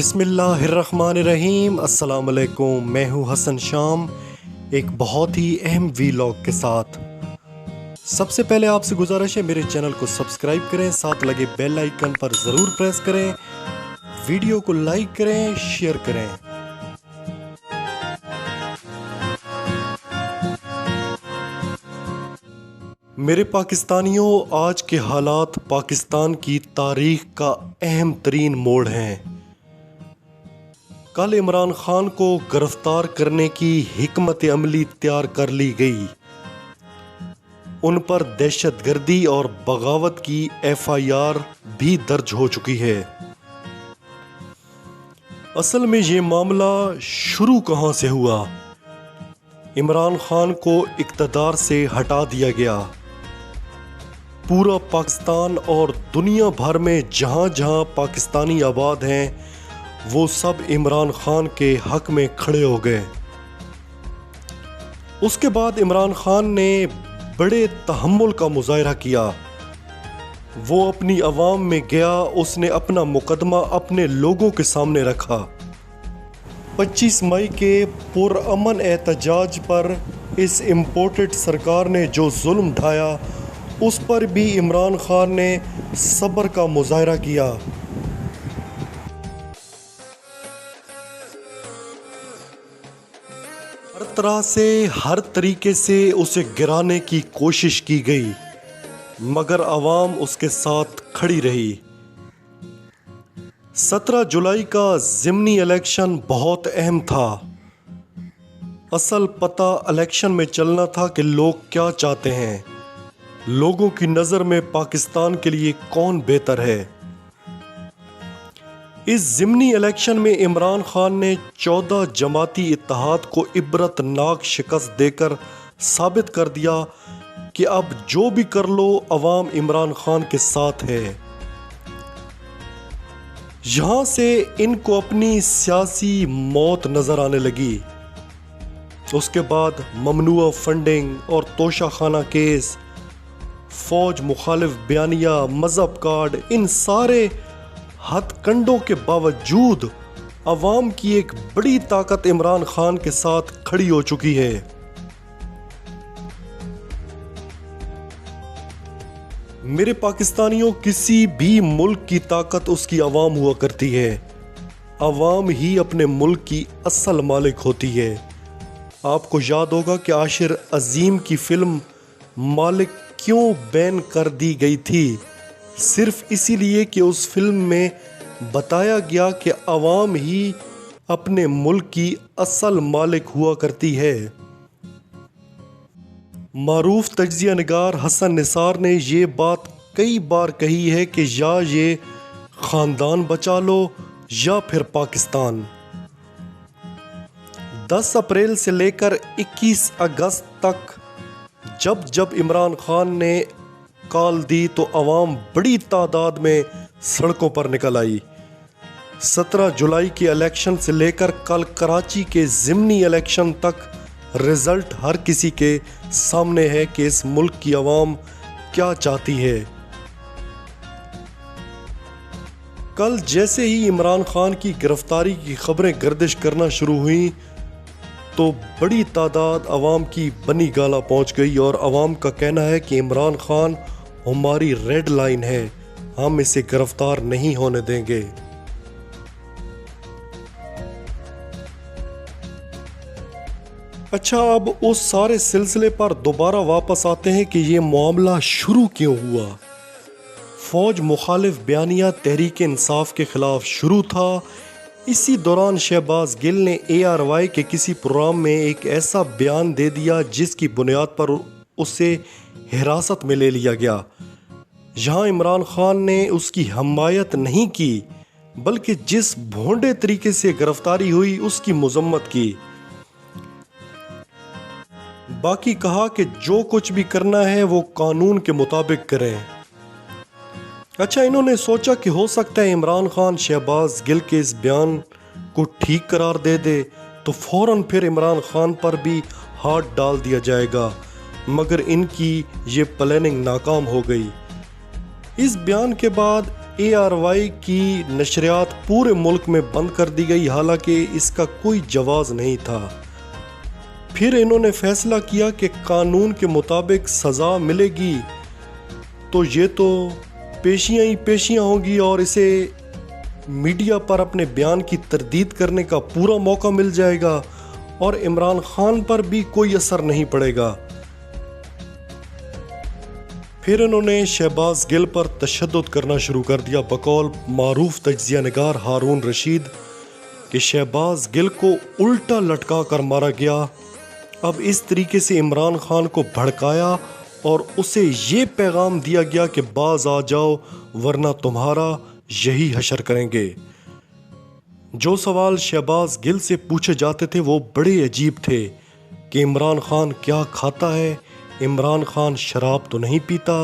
بسم اللہ الرحمن الرحیم۔ السلام علیکم، میں ہوں حسن شام ایک بہت ہی اہم ویلاگ کے ساتھ۔ سب سے پہلے آپ سے گزارش ہے میرے چینل کو سبسکرائب کریں، ساتھ لگے بیل آئیکن پر ضرور پریس کریں، ویڈیو کو لائک کریں، شیئر کریں۔ میرے پاکستانیوں، آج کے حالات پاکستان کی تاریخ کا اہم ترین موڑ ہیں۔ کل عمران خان کو گرفتار کرنے کی حکمت عملی تیار کر لی گئی۔ ان پر دہشت گردی اور بغاوت کی FIR بھی درج ہو چکی ہے۔ اصل میں یہ معاملہ شروع کہاں سے ہوا؟ عمران خان کو اقتدار سے ہٹا دیا گیا۔ پورا پاکستان اور دنیا بھر میں جہاں جہاں پاکستانی آباد ہیں وہ سب عمران خان کے حق میں کھڑے ہو گئے۔ اس کے بعد عمران خان نے بڑے تحمل کا مظاہرہ کیا۔ وہ اپنی عوام میں گیا، اس نے اپنا مقدمہ اپنے لوگوں کے سامنے رکھا۔ 25 مئی کے پرامن احتجاج پر اس امپورٹڈ سرکار نے جو ظلم ڈھایا، اس پر بھی عمران خان نے صبر کا مظاہرہ کیا۔ ہر طرح سے، ہر طریقے سے اسے گرانے کی کوشش کی گئی، مگر عوام اس کے ساتھ کھڑی رہی۔ 17 جولائی کا ضمنی الیکشن بہت اہم تھا۔ اصل پتہ الیکشن میں چلنا تھا کہ لوگ کیا چاہتے ہیں، لوگوں کی نظر میں پاکستان کے لیے کون بہتر ہے۔ اس ضمنی الیکشن میں عمران خان نے 14 جماعتی اتحاد کو عبرت ناک شکست دے کر ثابت کر دیا کہ اب جو بھی کر لو عوام عمران خان کے ساتھ ہے۔ یہاں سے ان کو اپنی سیاسی موت نظر آنے لگی۔ اس کے بعد ممنوع فنڈنگ اور توشہ خانہ کیس، فوج مخالف بیانیہ، مذہب کارڈ، ان سارے ہتھ کنڈوں کے باوجود عوام کی ایک بڑی طاقت عمران خان کے ساتھ کھڑی ہو چکی ہے۔ میرے پاکستانیوں، کسی بھی ملک کی طاقت اس کی عوام ہوا کرتی ہے۔ عوام ہی اپنے ملک کی اصل مالک ہوتی ہے۔ آپ کو یاد ہوگا کہ عاشر عظیم کی فلم مالک کیوں بین کر دی گئی تھی؟ صرف اسی لیے کہ اس فلم میں بتایا گیا کہ عوام ہی اپنے ملک کی اصل مالک ہوا کرتی ہے۔ معروف تجزیہ نگار حسن نثار نے یہ بات کئی بار کہی ہے کہ یا یہ خاندان بچا لو یا پھر پاکستان۔ 10 اپریل سے لے کر 21 اگست تک جب عمران خان نے کال دی تو عوام بڑی تعداد میں سڑکوں پر نکل آئی۔ 17 جولائی کے الیکشن سے لے کر کل کراچی کے ضمنی الیکشن تک رزلٹ ہر کسی کے سامنے ہے کہ اس ملک کی عوام کیا چاہتی ہے۔ کل جیسے ہی عمران خان کی گرفتاری کی خبریں گردش کرنا شروع ہوئیں تو بڑی تعداد عوام کی بنی گالہ پہنچ گئی، اور عوام کا کہنا ہے کہ عمران خان ہماری ریڈ لائن ہے، ہم اسے گرفتار نہیں ہونے دیں گے۔ اچھا، اب اس سارے سلسلے پر دوبارہ واپس آتے ہیں کہ یہ معاملہ شروع کیوں ہوا۔ فوج مخالف بیانیہ تحریک انصاف کے خلاف شروع تھا۔ اسی دوران شہباز گل نے ARY کے کسی پروگرام میں ایک ایسا بیان دے دیا جس کی بنیاد پر اسے حراست میں لے لیا گیا۔ یہاں عمران خان نے اس کی حمایت نہیں کی بلکہ جس بھونڈے طریقے سے گرفتاری ہوئی اس کی مذمت کی۔ باقی کہا کہ جو کچھ بھی کرنا ہے وہ قانون کے مطابق کریں۔ اچھا، انہوں نے سوچا کہ ہو سکتا ہے عمران خان شہباز گل کے اس بیان کو ٹھیک قرار دے دے تو فوراً پھر عمران خان پر بھی ہاتھ ڈال دیا جائے گا، مگر ان کی یہ پلاننگ ناکام ہو گئی۔ اس بیان کے بعد ARY کی نشریات پورے ملک میں بند کر دی گئی، حالانکہ اس کا کوئی جواز نہیں تھا۔ پھر انہوں نے فیصلہ کیا کہ قانون کے مطابق سزا ملے گی تو یہ تو پیشیاں ہی پیشیاں ہوں گی اور اسے میڈیا پر اپنے بیان کی تردید کرنے کا پورا موقع مل جائے گا اور عمران خان پر بھی کوئی اثر نہیں پڑے گا۔ پھر انہوں نے شہباز گل پر تشدد کرنا شروع کر دیا، بقول معروف تجزیہ نگار ہارون رشید کہ شہباز گل کو الٹا لٹکا کر مارا گیا۔ اب اس طریقے سے عمران خان کو بھڑکایا اور اسے یہ پیغام دیا گیا کہ باز آ جاؤ ورنہ تمہارا یہی حشر کریں گے۔ جو سوال شہباز گل سے پوچھے جاتے تھے وہ بڑے عجیب تھے کہ عمران خان کیا کھاتا ہے، عمران خان شراب تو نہیں پیتا،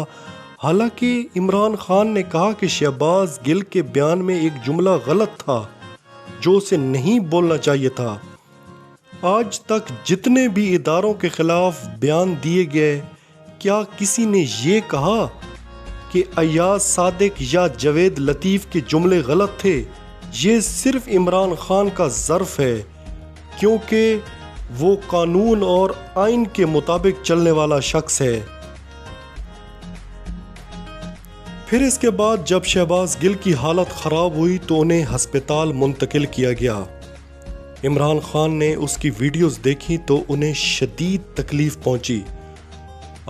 حالانکہ عمران خان نے کہا کہ شہباز گل کے بیان میں ایک جملہ غلط تھا جو اسے نہیں بولنا چاہیے تھا۔ آج تک جتنے بھی اداروں کے خلاف بیان دیے گئے، کیا کسی نے یہ کہا کہ ایاز صادق یا جاوید لطیف کے جملے غلط تھے؟ یہ صرف عمران خان کا ظرف ہے کیونکہ وہ قانون اور آئین کے مطابق چلنے والا شخص ہے۔ پھر اس کے بعد جب شہباز گل کی حالت خراب ہوئی تو انہیں ہسپتال منتقل کیا گیا۔ عمران خان نے اس کی ویڈیوز دیکھی تو انہیں شدید تکلیف پہنچی۔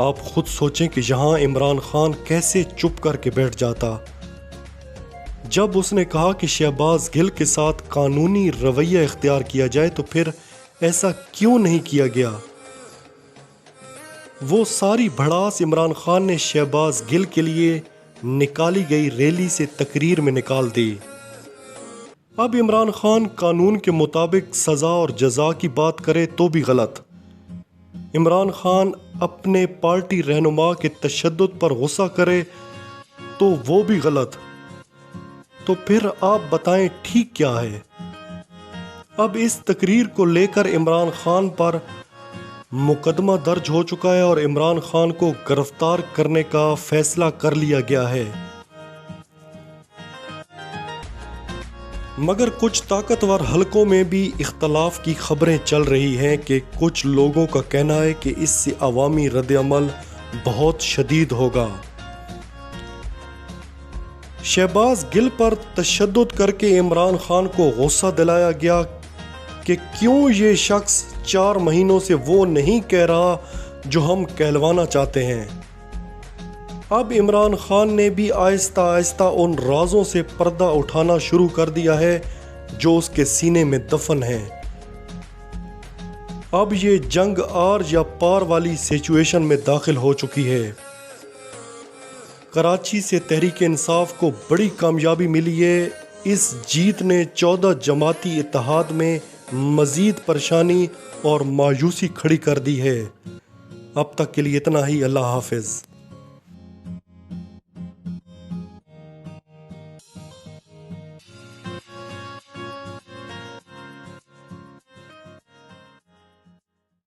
آپ خود سوچیں کہ یہاں عمران خان کیسے چپ کر کے بیٹھ جاتا۔ جب اس نے کہا کہ شہباز گل کے ساتھ قانونی رویہ اختیار کیا جائے تو پھر ایسا کیوں نہیں کیا گیا؟ وہ ساری بھڑاس عمران خان نے شہباز گل کے لیے نکالی گئی ریلی سے تقریر میں نکال دی۔ اب عمران خان قانون کے مطابق سزا اور جزا کی بات کرے تو بھی غلط، عمران خان اپنے پارٹی رہنما کے تشدد پر غصہ کرے تو وہ بھی غلط، تو پھر آپ بتائیں ٹھیک کیا ہے؟ اب اس تقریر کو لے کر عمران خان پر مقدمہ درج ہو چکا ہے اور عمران خان کو گرفتار کرنے کا فیصلہ کر لیا گیا ہے۔ مگر کچھ طاقتور حلقوں میں بھی اختلاف کی خبریں چل رہی ہیں کہ کچھ لوگوں کا کہنا ہے کہ اس سے عوامی رد عمل بہت شدید ہوگا۔ شہباز گل پر تشدد کر کے عمران خان کو غصہ دلایا گیا کہ کیوں یہ شخص 4 مہینوں سے وہ نہیں کہہ رہا جو ہم کہلوانا چاہتے ہیں۔ اب عمران خان نے بھی آہستہ آہستہ ان رازوں سے پردہ اٹھانا شروع کر دیا ہے جو اس کے سینے میں دفن ہیں۔ اب یہ جنگ آر یا پار والی سچویشن میں داخل ہو چکی ہے۔ کراچی سے تحریک انصاف کو بڑی کامیابی ملی ہے۔ اس جیت نے 14 جماعتی اتحاد میں مزید پریشانی اور مایوسی کھڑی کر دی ہے۔ اب تک کے لیے اتنا ہی، اللہ حافظ۔